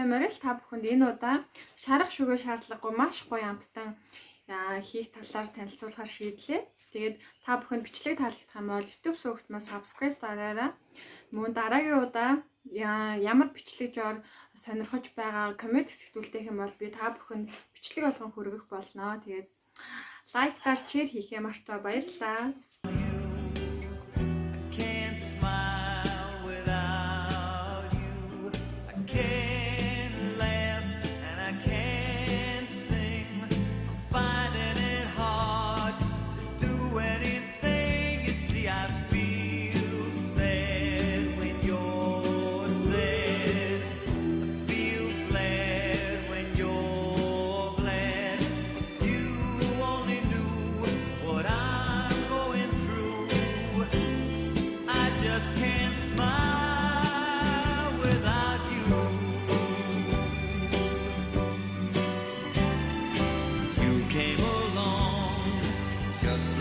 Доктортой Морил та бүхэнд энэ удаа шарах шүгэ шаардлагагүй маш гоё амттан хийх талаар танилцуулахар шийдлээ. Тэгээд та бүхэнд бичлэг таалагдах юм бол YouTube сувагт маань subscribe дараарай. Мөн дараагийн удаа ямар бичлэг жоор сонирхож байгаа коммент хэсэгтүүлдэг юм бол би та бүхэнд бичлэг болгон хүргэх болно. Тэгээд лайктаар share хийхээ мартаа баярлалаа.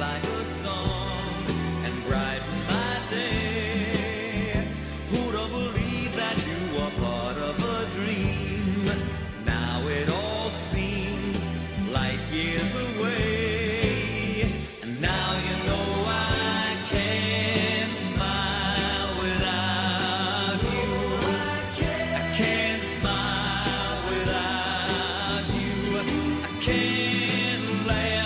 Like a song and brighten my day. Who'd have believed that you were part of a dream? Now it all seems like years away. And now you know I can't smile without you. I can't smile without you. I can't laugh